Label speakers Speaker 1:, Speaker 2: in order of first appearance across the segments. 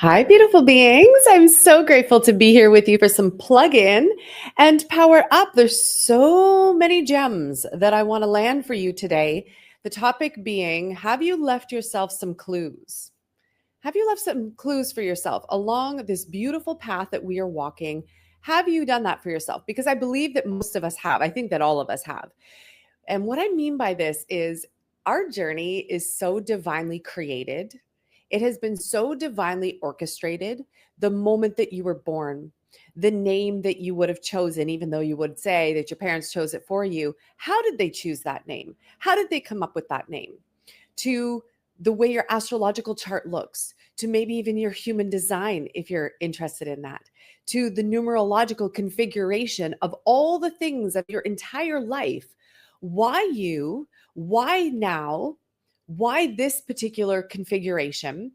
Speaker 1: Hi, beautiful beings. I'm so grateful to be here with you for some plug in and power up. There's so many gems that I want to land for you today. The topic being, have you left yourself some clues? Have you left some clues for yourself along this beautiful path that we are walking? Have you done that for yourself? Because I believe that most of us have. I think that all of us have. And what I mean by this is our journey is so divinely created. It has been so divinely orchestrated the moment that you were born, the name that you would have chosen, even though you would say that your parents chose it for you. How did they choose that name? How did they come up with that name? To the way your astrological chart looks, to maybe even your human design, if you're interested in that, to the numerological configuration of all the things of your entire life. Why you? Why now? Why this particular configuration?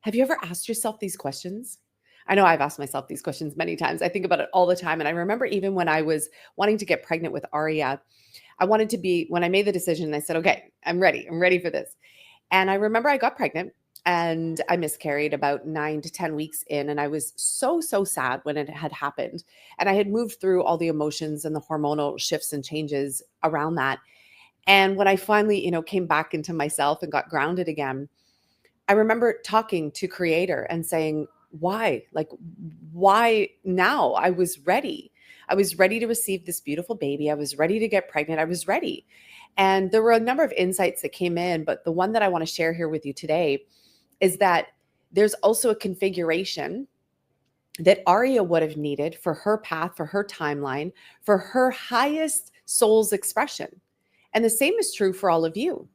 Speaker 1: Have you ever asked yourself these questions? I know I've asked myself these questions many times. I think about it all the time. And I remember even when I was wanting to get pregnant with Aria, I wanted to be, when I made the decision, I said, okay, I'm ready. I'm ready for this. And I remember I got pregnant and I miscarried about 9 to 10 weeks in. And I was so, so sad when it had happened. And I had moved through all the emotions and the hormonal shifts and changes around that. And when I finally, came back into myself and got grounded again, I remember talking to Creator and saying, why? Like, why now? I was ready. I was ready to receive this beautiful baby. I was ready to get pregnant. I was ready. And there were a number of insights that came in, but the one that I want to share here with you today is that there's also a configuration that Aria would have needed for her path, for her timeline, for her highest soul's expression. And the same is true for all of you.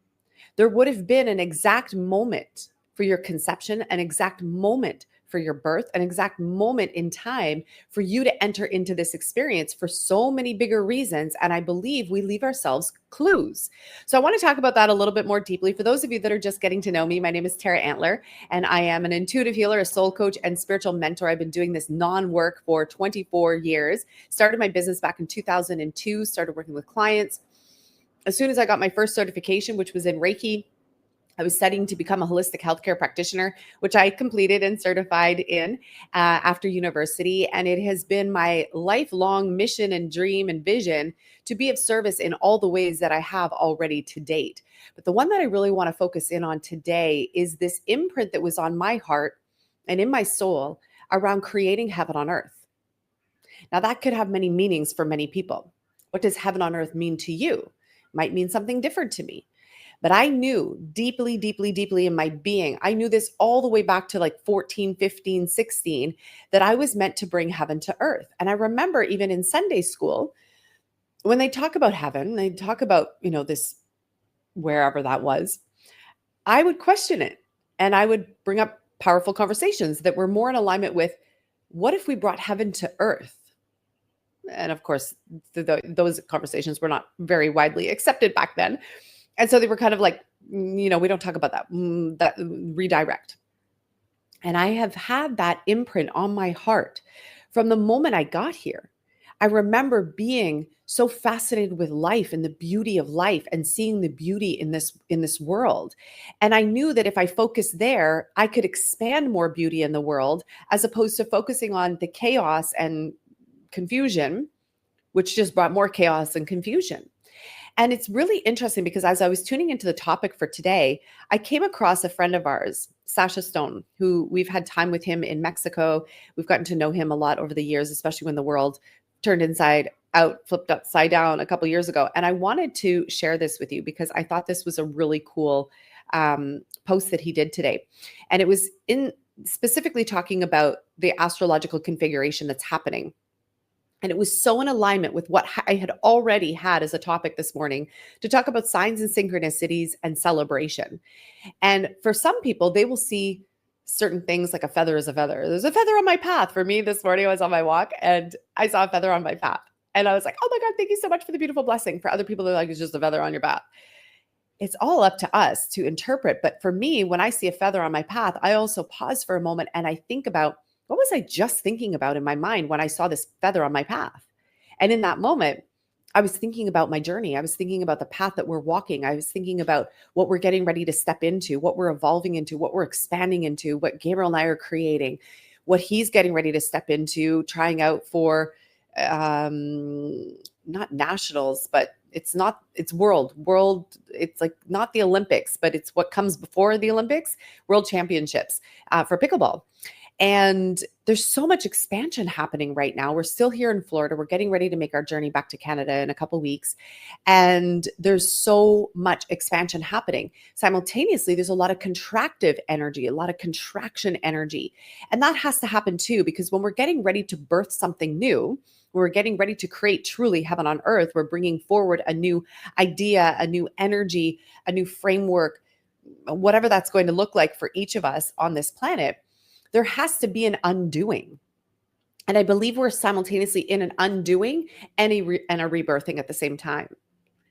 Speaker 1: There would have been an exact moment for your conception, an exact moment for your birth, an exact moment in time for you to enter into this experience for so many bigger reasons. And I believe we leave ourselves clues. So I want to talk about that a little bit more deeply. For those of you that are just getting to know me, my name is Tara Antler, and I am an intuitive healer, a soul coach, and spiritual mentor. I've been doing this non-work for 24 years. Started my business back in 2002, started working with clients. As soon as I got my first certification, which was in Reiki, I was studying to become a holistic healthcare practitioner, which I completed and certified in after university. And it has been my lifelong mission and dream and vision to be of service in all the ways that I have already to date. But the one that I really want to focus in on today is this imprint that was on my heart and in my soul around creating heaven on earth. Now, that could have many meanings for many people. What does heaven on earth mean to you? Might mean something different to me. But I knew deeply, deeply, deeply in my being, I knew this all the way back to like 14, 15, 16, that I was meant to bring heaven to earth. And I remember even in Sunday school, when they talk about heaven, they talk about, this wherever that was, I would question it. And I would bring up powerful conversations that were more in alignment with, what if we brought heaven to earth? And of course, those conversations were not very widely accepted back then. And so they were kind of like, we don't talk about that redirect. And I have had that imprint on my heart from the moment I got here. I remember being so fascinated with life and the beauty of life and seeing the beauty in this world. And I knew that if I focused there, I could expand more beauty in the world as opposed to focusing on the chaos and confusion, which just brought more chaos and confusion. And it's really interesting because as I was tuning into the topic for today, I came across a friend of ours, Sasha Stone, who we've had time with him in Mexico. We've gotten to know him a lot over the years, especially when the world turned inside out, flipped upside down a couple years ago. And I wanted to share this with you because I thought this was a really cool post that he did today. And it was in specifically talking about the astrological configuration that's happening. And it was so in alignment with what I had already had as a topic this morning to talk about signs and synchronicities and celebration. And for some people, they will see certain things like a feather is a feather. There's a feather on my path. For me, this morning I was on my walk and I saw a feather on my path. And I was like, oh my God, thank you so much for the beautiful blessing. For other people, they're like, it's just a feather on your path. It's all up to us to interpret. But for me, when I see a feather on my path, I also pause for a moment and I think about, what was I just thinking about in my mind when I saw this feather on my path? And in that moment, I was thinking about my journey. I was thinking about the path that we're walking. I was thinking about what we're getting ready to step into, what we're evolving into, what we're expanding into, what Gabriel and I are creating, what he's getting ready to step into, trying out for not nationals, but it's world, it's like not the Olympics, but it's what comes before the Olympics, world championships for pickleball. And there's so much expansion happening right now. We're still here in Florida. We're getting ready to make our journey back to Canada in a couple weeks. And there's so much expansion happening. Simultaneously, there's a lot of contractive energy, a lot of contraction energy. And that has to happen too, because when we're getting ready to birth something new, we're getting ready to create truly heaven on earth, we're bringing forward a new idea, a new energy, a new framework, whatever that's going to look like for each of us on this planet. There has to be an undoing. And I believe we're simultaneously in an undoing and a rebirthing at the same time.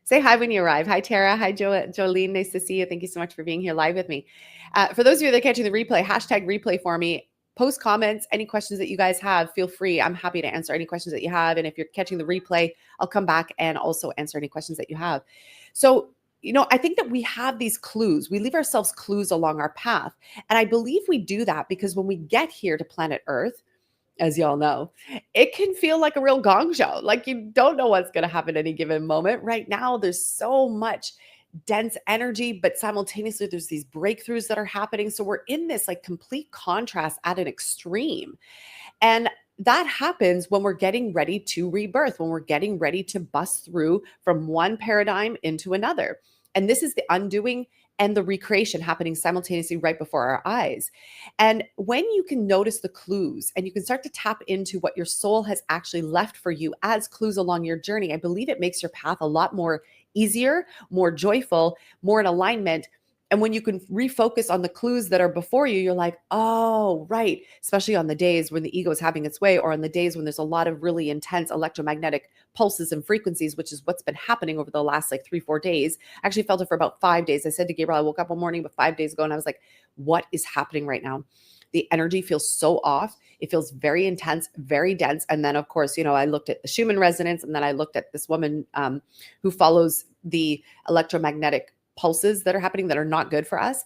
Speaker 1: Say hi when you arrive. Hi, Tara. Hi, Jolene. Nice to see you. Thank you so much for being here live with me. For those of you that are catching the replay, hashtag replay for me. Post comments, any questions that you guys have, feel free. I'm happy to answer any questions that you have. And if you're catching the replay, I'll come back and also answer any questions that you have. So, I think that we have these clues. We leave ourselves clues along our path. And I believe we do that because when we get here to planet Earth, as y'all know, it can feel like a real gong show. Like you don't know what's going to happen at any given moment. Right now, there's so much dense energy, but simultaneously, there's these breakthroughs that are happening. So we're in this like complete contrast at an extreme. And that happens when we're getting ready to rebirth, when we're getting ready to bust through from one paradigm into another. And this is the undoing and the recreation happening simultaneously right before our eyes. And when you can notice the clues and you can start to tap into what your soul has actually left for you as clues along your journey, I believe it makes your path a lot more easier, more joyful, more in alignment. And when you can refocus on the clues that are before you, you're like, oh, right. Especially on the days when the ego is having its way, or on the days when there's a lot of really intense electromagnetic pulses and frequencies, which is what's been happening over the last like 3-4 days. I actually felt it for about 5 days. I said to Gabriel, I woke up one morning about 5 days ago and I was like, what is happening right now? The energy feels so off. It feels very intense, very dense. And then, of course, I looked at the Schumann resonance, and then I looked at this woman who follows the electromagnetic pulses that are happening that are not good for us,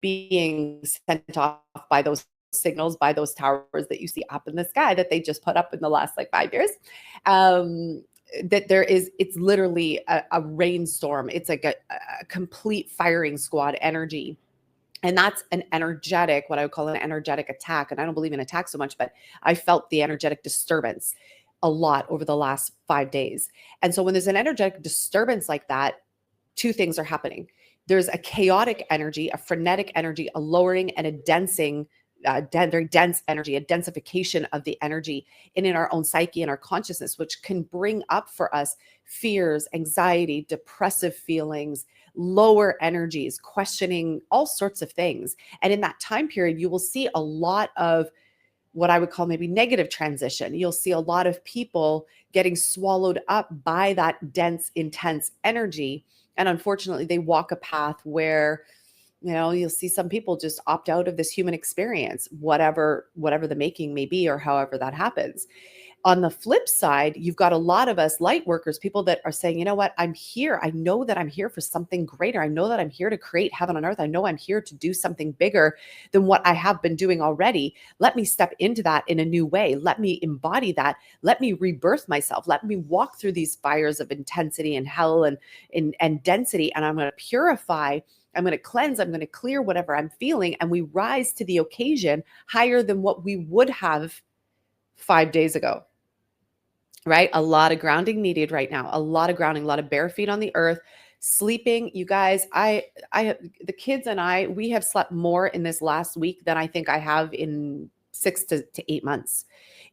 Speaker 1: being sent off by those signals, by those towers that you see up in the sky that they just put up in the last like 5 years. That it's literally a rainstorm. It's like a complete firing squad energy. And that's an energetic, what I would call an energetic attack. And I don't believe in attack so much, but I felt the energetic disturbance a lot over the last 5 days. And so when there's an energetic disturbance like that, two things are happening. There's a chaotic energy, a frenetic energy, a lowering and a densing, very dense energy, a densification of the energy in our own psyche and our consciousness, which can bring up for us fears, anxiety, depressive feelings, lower energies, questioning all sorts of things. And in that time period, you will see a lot of what I would call maybe negative transition. You'll see a lot of people getting swallowed up by that dense, intense energy. And unfortunately, they walk a path where, you'll see some people just opt out of this human experience, whatever the making may be, or however that happens. On the flip side, you've got a lot of us light workers, people that are saying, you know what, I'm here. I know that I'm here for something greater. I know that I'm here to create heaven on earth. I know I'm here to do something bigger than what I have been doing already. Let me step into that in a new way. Let me embody that. Let me rebirth myself. Let me walk through these fires of intensity and hell and density. And I'm going to purify. I'm going to cleanse. I'm going to clear whatever I'm feeling. And we rise to the occasion higher than what we would have 5 days ago. Right? A lot of grounding needed right now. A lot of grounding, a lot of bare feet on the earth, sleeping. You guys, the kids and we have slept more in this last week than I think I have in 6 to 8 months.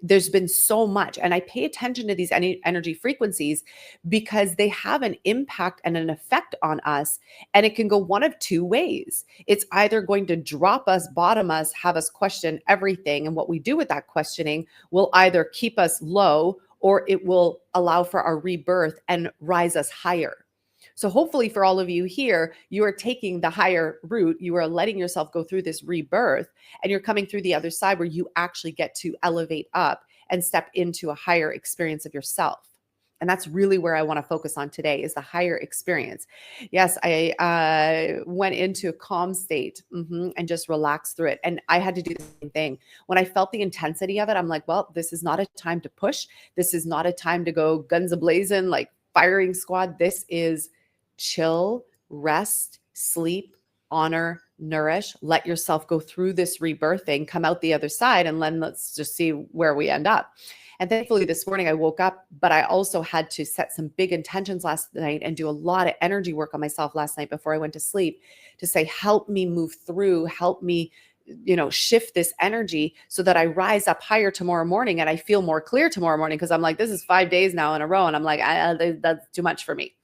Speaker 1: There's been so much. And I pay attention to these energy frequencies because they have an impact and an effect on us. And it can go one of two ways. It's either going to drop us, bottom us, have us question everything. And what we do with that questioning will either keep us low, or it will allow for our rebirth and rise us higher. So hopefully for all of you here, you are taking the higher route. You are letting yourself go through this rebirth, and you're coming through the other side where you actually get to elevate up and step into a higher experience of yourself. And that's really where I want to focus on today is the higher experience. Yes, I went into a calm state and just relaxed through it. And I had to do the same thing. When I felt the intensity of it, I'm like, well, this is not a time to push. This is not a time to go guns a-blazing, like firing squad. This is chill, rest, sleep, honor, nourish. Let yourself go through this rebirthing, come out the other side, and then let's just see where we end up. And thankfully this morning I woke up, but I also had to set some big intentions last night and do a lot of energy work on myself last night before I went to sleep to say, help me move through, help me, shift this energy so that I rise up higher tomorrow morning and I feel more clear tomorrow morning. Cause I'm like, this is 5 days now in a row. And I'm like, that's too much for me.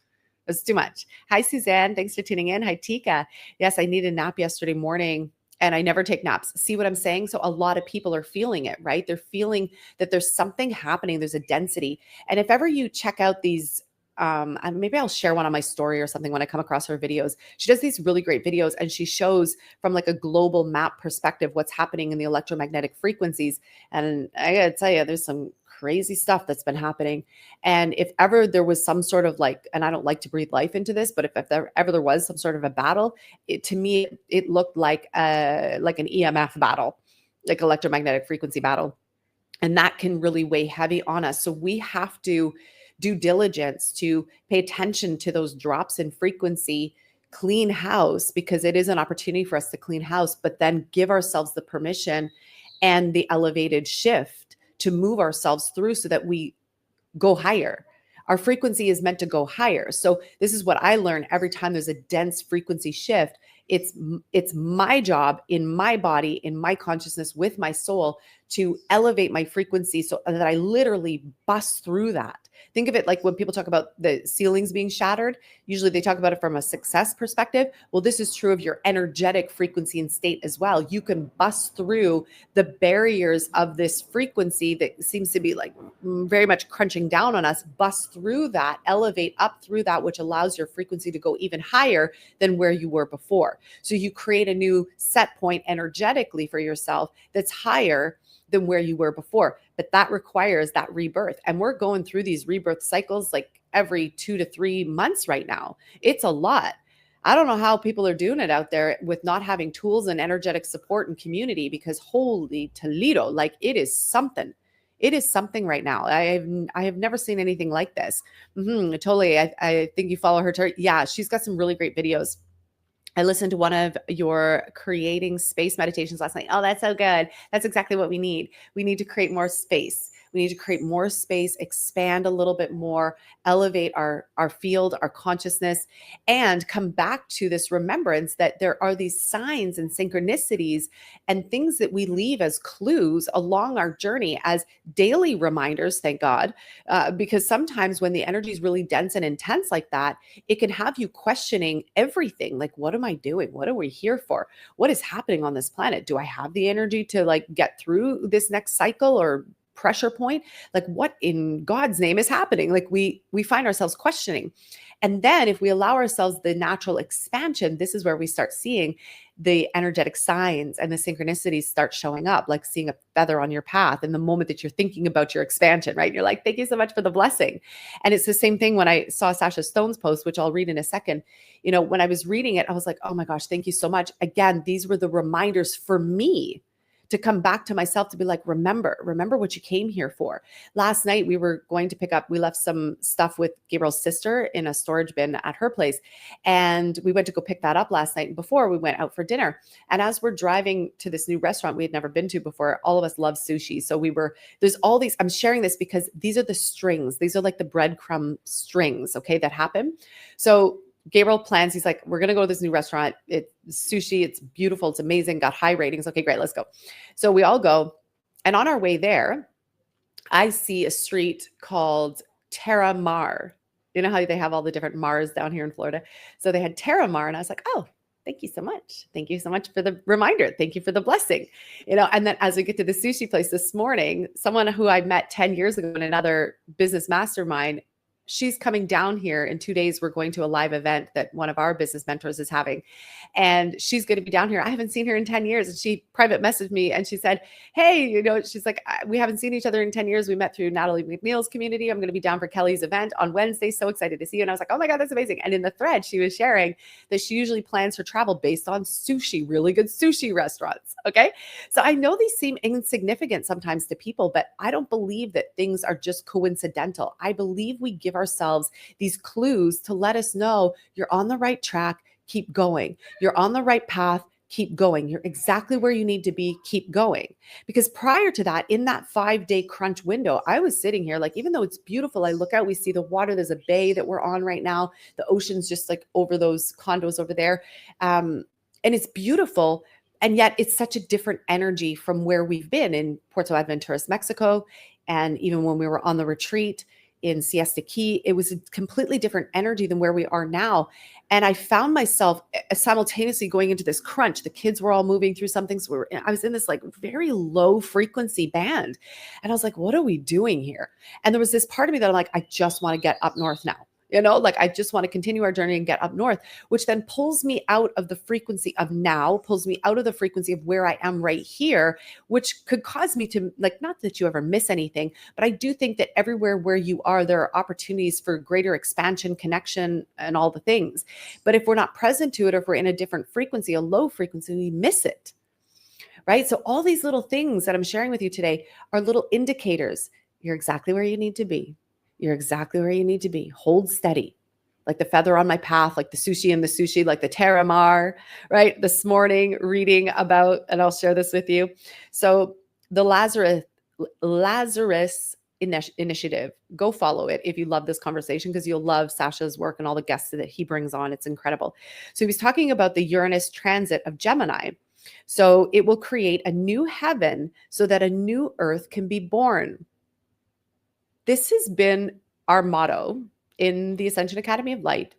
Speaker 1: It's too much. Hi, Suzanne. Thanks for tuning in. Hi, Tika. Yes, I needed a nap yesterday morning and I never take naps. See what I'm saying? So a lot of people are feeling it, right? They're feeling that there's something happening. There's a density. And if ever you check out these, and maybe I'll share one on my story or something when I come across her videos. She does these really great videos and she shows from like a global map perspective what's happening in the electromagnetic frequencies. And I gotta tell you, there's some crazy stuff that's been happening. And if ever there was some sort of like, and I don't like to breathe life into this, but if there ever there was some sort of a battle, to me, it looked like an EMF battle, like electromagnetic frequency battle. And that can really weigh heavy on us. So we have to do diligence to pay attention to those drops in frequency, clean house, because it is an opportunity for us to clean house, but then give ourselves the permission and the elevated shift to move ourselves through so that we go higher. Our frequency is meant to go higher. So this is what I learn every time there's a dense frequency shift. It's my job in my body, in my consciousness, with my soul to elevate my frequency so that I literally bust through that. Think of it like when people talk about the ceilings being shattered, usually they talk about it from a success perspective. Well, this is true of your energetic frequency and state as well. You can bust through the barriers of this frequency that seems to be like very much crunching down on us, bust through that, elevate up through that, which allows your frequency to go even higher than where you were before. So you create a new set point energetically for yourself that's higher than where you were before. But that requires that rebirth. And we're going through these rebirth cycles like every 2 to 3 months right now. It's a lot. I don't know how people are doing it out there with not having tools and energetic support and community, because holy Toledo, like it is something. It is something right now. I have never seen anything like this. Totally. I think you follow her. Yeah, she's got some really great videos. I listened to one of your creating space meditations last night. Oh, that's so good. That's exactly what we need. We need to create more space. We need to create more space, expand a little bit more, elevate our field, our consciousness, and come back to this remembrance that there are these signs and synchronicities and things that we leave as clues along our journey as daily reminders, thank God, because sometimes when the energy is really dense and intense like that, it can have you questioning everything. Like, what am I doing? What are we here for? What is happening on this planet? Do I have the energy to like get through this next cycle or pressure point? Like, what in God's name is happening? Like we find ourselves questioning. And then if we allow ourselves the natural expansion, this is where we start seeing the energetic signs and the synchronicities start showing up, like seeing a feather on your path in the moment that you're thinking about your expansion, right? You're like, thank you so much for the blessing. And it's the same thing when I saw Sasha Stone's post, which I'll read in a second. When I was reading it, I was like, oh my gosh, thank you so much. Again, these were the reminders for me to come back to myself, to be like, remember what you came here for. Last night, we were going to we left some stuff with Gabriel's sister in a storage bin at her place. And we went to go pick that up last night before we went out for dinner. And as we're driving to this new restaurant we had never been to before, all of us love sushi. So there's all these, I'm sharing this because these are the strings. These are like the breadcrumb strings, okay, that happen. So Gabriel plans, he's like, we're going to go to this new restaurant. It's sushi. It's beautiful. It's amazing. Got high ratings. Okay, great. Let's go. So we all go. And on our way there, I see a street called Tara Mar. You know how they have all the different Mars down here in Florida? So they had Tara Mar. And I was like, oh, thank you so much. Thank you so much for the reminder. Thank you for the blessing. And then as we get to the sushi place this morning, someone who I met 10 years ago in another business mastermind she's coming down here in 2 days. We're going to a live event that one of our business mentors is having, and she's going to be down here. I haven't seen her in 10 years. And she private messaged me and she said, hey, she's like, we haven't seen each other in 10 years. We met through Natalie McNeil's community. I'm going to be down for Kelly's event on Wednesday. So excited to see you. And I was like, oh my God, that's amazing. And in the thread, she was sharing that she usually plans her travel based on sushi, really good sushi restaurants. Okay. So I know these seem insignificant sometimes to people, but I don't believe that things are just coincidental. I believe we give ourselves these clues to let us know you're on the right track. Keep going. You're on the right path. Keep going. You're exactly where you need to be. Keep going. Because prior to that, in that 5-day crunch window, I was sitting here, like, even though it's beautiful, I look out, we see the water. There's a bay that we're on right now. The ocean's just like over those condos over there. And it's beautiful. And yet it's such a different energy from where we've been in Puerto Aventuras, Mexico. And even when we were on the retreat in Siesta Key, it was a completely different energy than where we are now. And I found myself simultaneously going into this crunch. The kids were all moving through something. So I was in this like very low frequency band. And I was like, what are we doing here? And there was this part of me that I'm like, I just want to get up north now. Like I just want to continue our journey and get up north, which then pulls me out of the frequency of now, pulls me out of the frequency of where I am right here, which could cause me to, like, not that you ever miss anything, but I do think that everywhere where you are, there are opportunities for greater expansion, connection, and all the things. But if we're not present to it, or if we're in a different frequency, a low frequency, we miss it. Right? So all these little things that I'm sharing with you today are little indicators. You're exactly where you need to be. You're exactly where you need to be. Hold steady. Like the feather on my path, like the sushi and the sushi, like the Terramar, right? This morning reading about, and I'll share this with you. So the Lazarus Initiative, go follow it if you love this conversation, because you'll love Sasha's work and all the guests that he brings on. It's incredible. So he was talking about the Uranus transit of Gemini. So it will create a new heaven so that a new earth can be born. This has been our motto in the Ascension Academy of Light,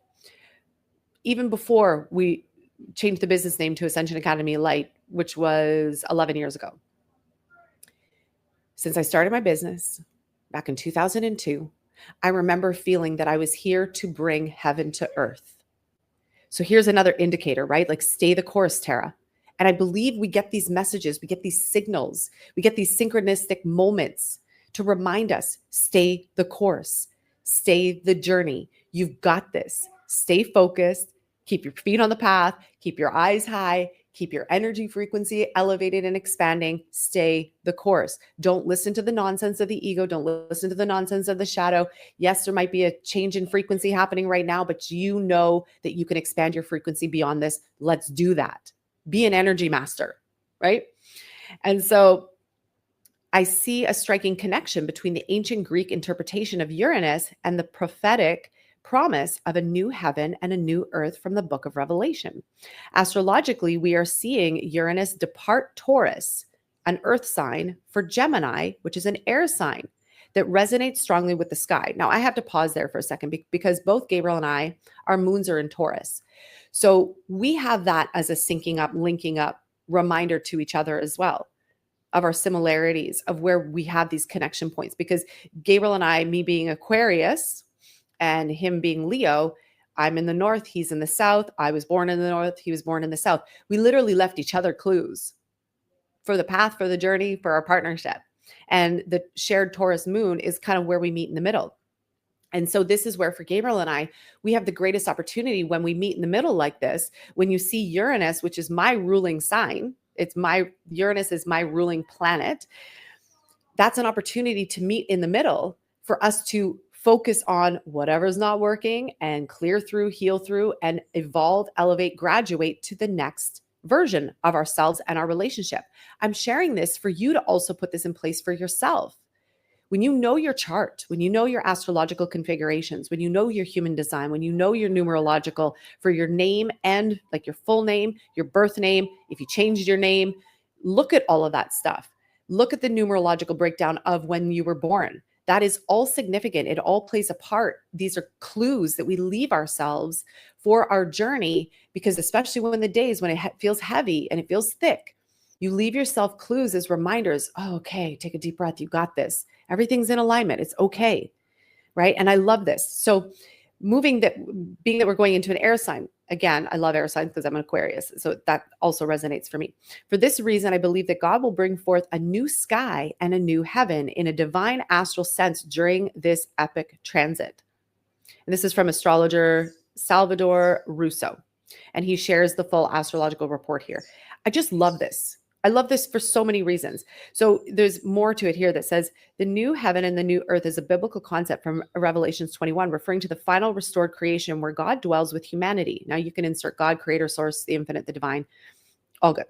Speaker 1: even before we changed the business name to Ascension Academy of Light, which was 11 years ago. Since I started my business back in 2002, I remember feeling that I was here to bring heaven to earth. So here's another indicator, right? Like, stay the course, Tara. And I believe we get these messages, we get these signals, we get these synchronistic moments to remind us, stay the course, stay the journey. You've got this. Stay focused, keep your feet on the path, keep your eyes high, keep your energy frequency elevated and expanding, stay the course. Don't listen to the nonsense of the ego. Don't listen to the nonsense of the shadow. Yes, there might be a change in frequency happening right now, but you know that you can expand your frequency beyond this. Let's do that. Be an energy master, right? And so I see a striking connection between the ancient Greek interpretation of Uranus and the prophetic promise of a new heaven and a new earth from the book of Revelation. Astrologically, we are seeing Uranus depart Taurus, an earth sign, for Gemini, which is an air sign that resonates strongly with the sky. Now, I have to pause there for a second because both Gabriel and I, our moons are in Taurus. So we have that as a syncing up, linking up reminder to each other as well, of our similarities, of where we have these connection points. Because Gabriel and I, me being Aquarius and him being Leo, I'm in the north, he's in the south. I was born in the north, he was born in the south. We literally left each other clues for the path, for the journey, for our partnership. And the shared Taurus moon is kind of where we meet in the middle. And so this is where, for Gabriel and I, we have the greatest opportunity when we meet in the middle like this. When you see Uranus, which is my ruling sign, Uranus is my ruling planet. That's an opportunity to meet in the middle for us to focus on whatever's not working and clear through, heal through, and evolve, elevate, graduate to the next version of ourselves and our relationship. I'm sharing this for you to also put this in place for yourself. When you know your chart, when you know your astrological configurations, when you know your human design, when you know your numerological for your name and like your full name, your birth name, if you changed your name, look at all of that stuff. Look at the numerological breakdown of when you were born. That is all significant. It all plays a part. These are clues that we leave ourselves for our journey, because especially when the days when it feels heavy and it feels thick, you leave yourself clues as reminders. Oh, okay, take a deep breath. You got this. Everything's in alignment. It's okay, right? And I love this. So being that we're going into an air sign, again, I love air signs because I'm an Aquarius. So that also resonates for me. For this reason, I believe that God will bring forth a new sky and a new heaven in a divine astral sense during this epic transit. And this is from astrologer Salvador Russo. And he shares the full astrological report here. I just love this. I love this for so many reasons. So there's more to it here that says the new heaven and the new earth is a biblical concept from Revelations 21, referring to the final restored creation where God dwells with humanity. Now you can insert God, creator, source, the infinite, the divine, all good.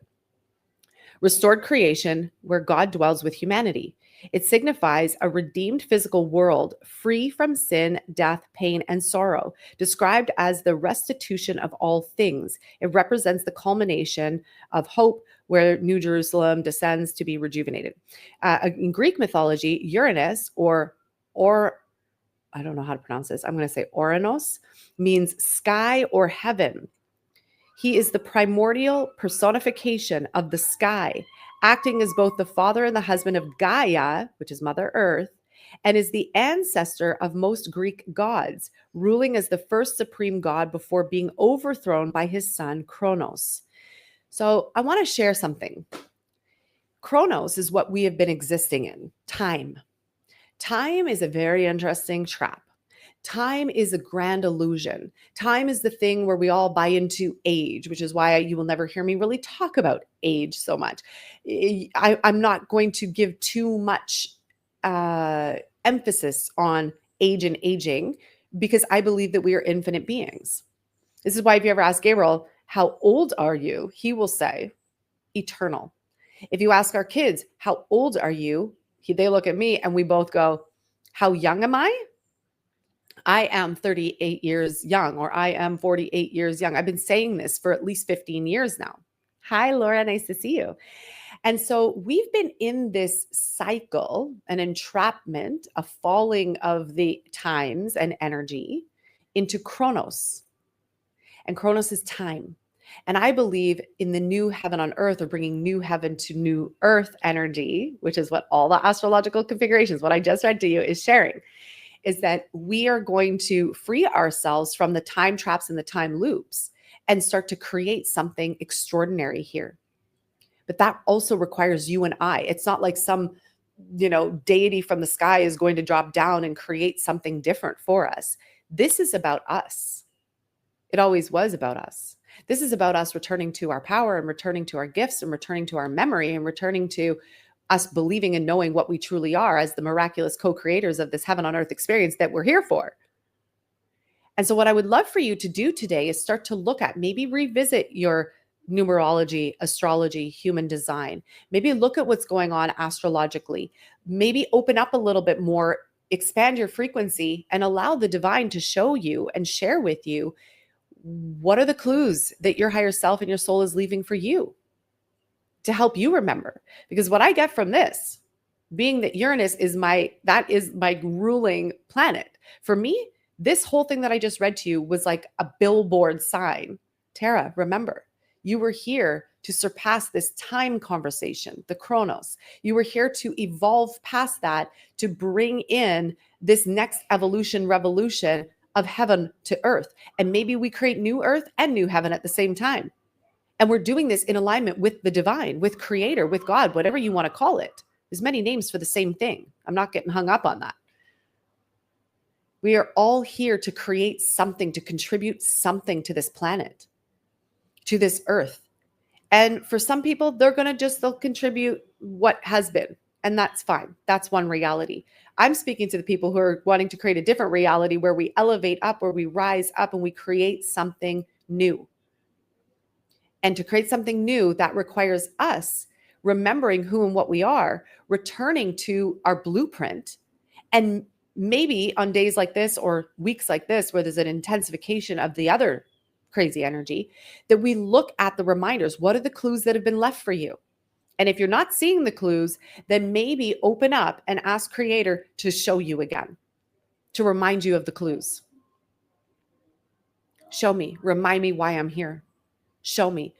Speaker 1: Restored creation where God dwells with humanity. It signifies a redeemed physical world free from sin, death, pain, and sorrow, described as the restitution of all things. It represents the culmination of hope where New Jerusalem descends to be rejuvenated. In Greek mythology, Uranus or I don't know how to pronounce this. I'm going to say Oranos means sky or heaven. He is the primordial personification of the sky, acting as both the father and the husband of Gaia, which is Mother Earth, and is the ancestor of most Greek gods, ruling as the first supreme god before being overthrown by his son Kronos. So I want to share something. Kronos is what we have been existing in, time. Time is a very interesting trap. Time is a grand illusion. Time is the thing where we all buy into age, which is why you will never hear me really talk about age so much. I'm not going to give too much emphasis on age and aging because I believe that we are infinite beings. This is why if you ever ask Gabriel, how old are you? He will say, eternal. If you ask our kids, how old are you? They look at me and we both go, how young am I? I am 38 years young, or I am 48 years young. I've been saying this for at least 15 years now. Hi, Laura. Nice to see you. And so we've been in this cycle, an entrapment, a falling of the times and energy into Chronos. And Chronos is time. And I believe in the new heaven on earth, or bringing new heaven to new earth energy, which is what all the astrological configurations, what I just read to you, is sharing, is that we are going to free ourselves from the time traps and the time loops and start to create something extraordinary here. But that also requires you and I. It's not like some, deity from the sky is going to drop down and create something different for us. This is about us. It always was about us. This is about us returning to our power and returning to our gifts and returning to our memory and returning to us believing and knowing what we truly are as the miraculous co-creators of this heaven on earth experience that we're here for. And so what I would love for you to do today is start to look at, maybe revisit your numerology, astrology, human design. Maybe look at what's going on astrologically. Maybe open up a little bit more, expand your frequency, and allow the divine to show you and share with you what are the clues that your higher self and your soul is leaving for you to help you remember. Because what I get from this, being that Uranus is my ruling planet. For me, this whole thing that I just read to you was like a billboard sign. Tara, remember, you were here to surpass this time conversation, the Chronos. You were here to evolve past that, to bring in this next evolution, revolution of heaven to earth. And maybe we create new earth and new heaven at the same time. And we're doing this in alignment with the divine, with creator, with God, whatever you want to call it. There's many names for the same thing. I'm not getting hung up on that. We are all here to create something, to contribute something to this planet, to this earth. And for some people, they'll contribute what has been. And that's fine. That's one reality. I'm speaking to the people who are wanting to create a different reality where we elevate up, where we rise up and we create something new. And to create something new, that requires us remembering who and what we are, returning to our blueprint. And maybe on days like this or weeks like this, where there's an intensification of the other crazy energy, that we look at the reminders. What are the clues that have been left for you? And if you're not seeing the clues, then maybe open up and ask Creator to show you again, to remind you of the clues. Show me, remind me why I'm here. Show me,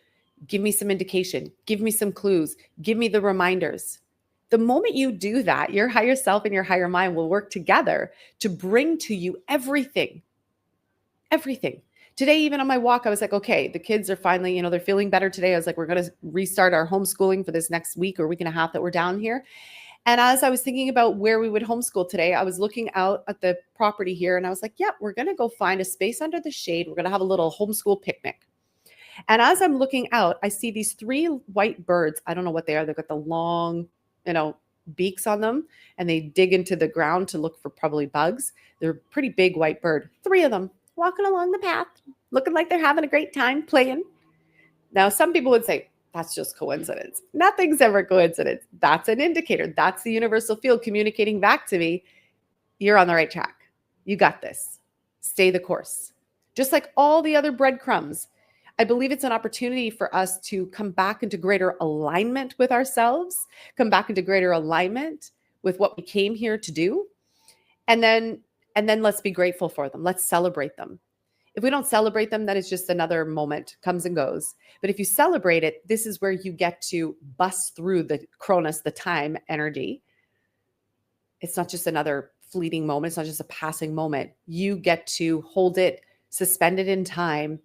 Speaker 1: give me some indication, give me some clues, give me the reminders. The moment you do that, your higher self and your higher mind will work together to bring to you everything. Everything. Today, even on my walk, I was like, okay, the kids are finally, they're feeling better today. I was like, we're going to restart our homeschooling for this next week or week and a half that we're down here. And as I was thinking about where we would homeschool today, I was looking out at the property here and I was like, yeah, we're going to go find a space under the shade. We're going to have a little homeschool picnic. And as I'm looking out, I see these 3 white birds. I don't know what they are. They've got the long, beaks on them, and they dig into the ground to look for probably bugs. They're a pretty big white bird. 3 of them walking along the path, looking like they're having a great time playing. Now, some people would say, that's just coincidence. Nothing's ever coincidence. That's an indicator. That's the universal field communicating back to me. You're on the right track. You got this. Stay the course. Just like all the other breadcrumbs, I believe it's an opportunity for us to come back into greater alignment with ourselves, come back into greater alignment with what we came here to do. And then let's be grateful for them. Let's celebrate them. If we don't celebrate them, then it's just another moment, comes and goes. But if you celebrate it, this is where you get to bust through the Cronus, the time energy. It's not just another fleeting moment. It's not just a passing moment. You get to hold it, suspend it in time,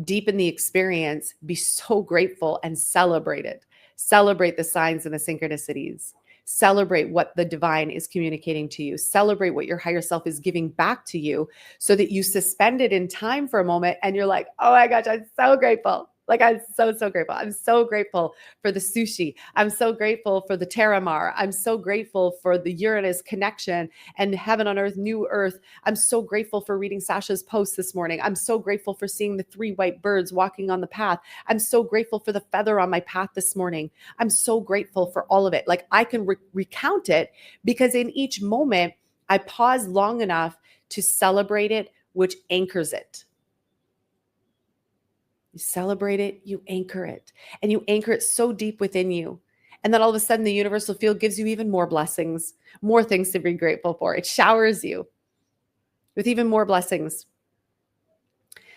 Speaker 1: deepen the experience, be so grateful and celebrate it. Celebrate the signs and the synchronicities. Celebrate what the divine is communicating to you. Celebrate what your higher self is giving back to you so that you suspend it in time for a moment and you're like, oh my gosh, I'm so grateful. Like, I'm so grateful. I'm so grateful for the sushi. I'm so grateful for the Terramar. I'm so grateful for the Uranus connection and heaven on earth, new earth. I'm so grateful for reading Sasha's post this morning. I'm so grateful for seeing the 3 white birds walking on the path. I'm so grateful for the feather on my path this morning. I'm so grateful for all of it. Like, I can recount it because in each moment, I pause long enough to celebrate it, which anchors it. You celebrate it, you anchor it, and you anchor it so deep within you. And then all of a sudden, the universal field gives you even more blessings, more things to be grateful for. It showers you with even more blessings.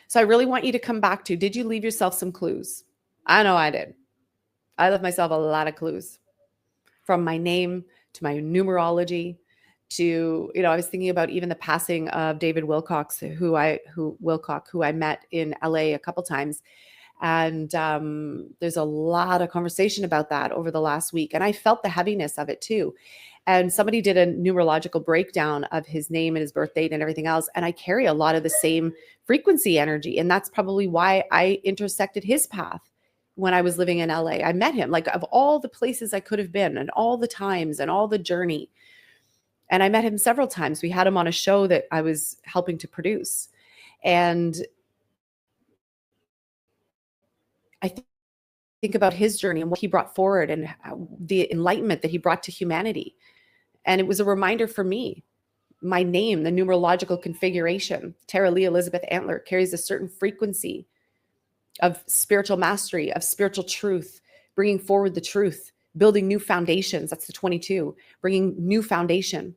Speaker 1: So I really want you to come back to, did you leave yourself some clues? I know I did. I left myself a lot of clues, from my name to my numerology to, I was thinking about even the passing of David Wilcox, who I met in LA a couple times. And there's a lot of conversation about that over the last week. And I felt the heaviness of it too. And somebody did a numerological breakdown of his name and his birth date and everything else. And I carry a lot of the same frequency energy. And that's probably why I intersected his path when I was living in LA. I met him, like, of all the places I could have been and all the times and all the journey. And I met him several times. We had him on a show that I was helping to produce. And I think about his journey and what he brought forward and the enlightenment that he brought to humanity. And it was a reminder for me. My name, the numerological configuration, Tara Elizabeth Antler, carries a certain frequency of spiritual mastery, of spiritual truth, bringing forward the truth, building new foundations. That's the 22, bringing new foundation,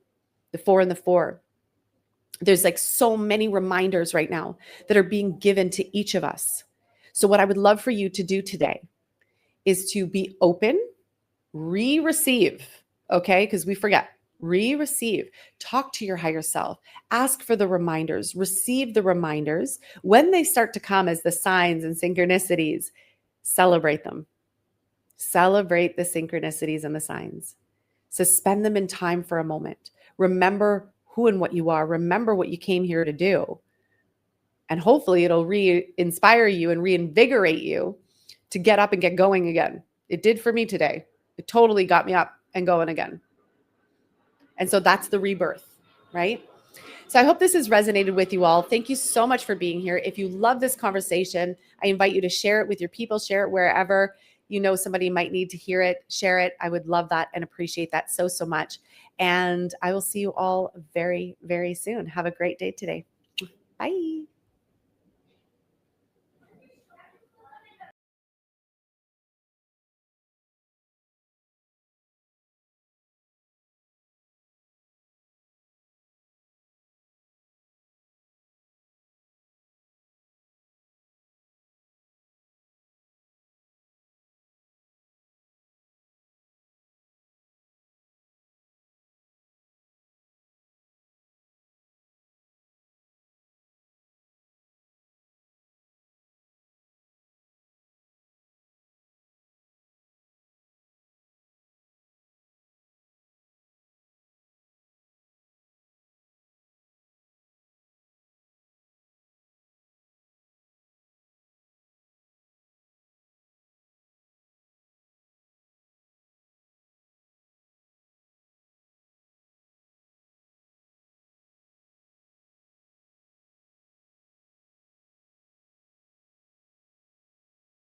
Speaker 1: the 4 and the 4. There's like so many reminders right now that are being given to each of us. So what I would love for you to do today is to be open, receive, okay? Because we forget, receive, talk to your higher self, ask for the reminders, receive the reminders. When they start to come as the signs and synchronicities, celebrate them. Celebrate the synchronicities and the signs. Suspend them in time for a moment. Remember who and what you are. Remember what you came here to do. And hopefully it'll re-inspire you and reinvigorate you to get up and get going again. It did for me today. It totally got me up and going again. And so that's the rebirth, right? So I hope this has resonated with you all. Thank you so much for being here. If you love this conversation, I invite you to share it with your people, share it wherever you know somebody might need to hear it, share it. I would love that and appreciate that so much. And I will see you all very, very soon. Have a great day today. Bye.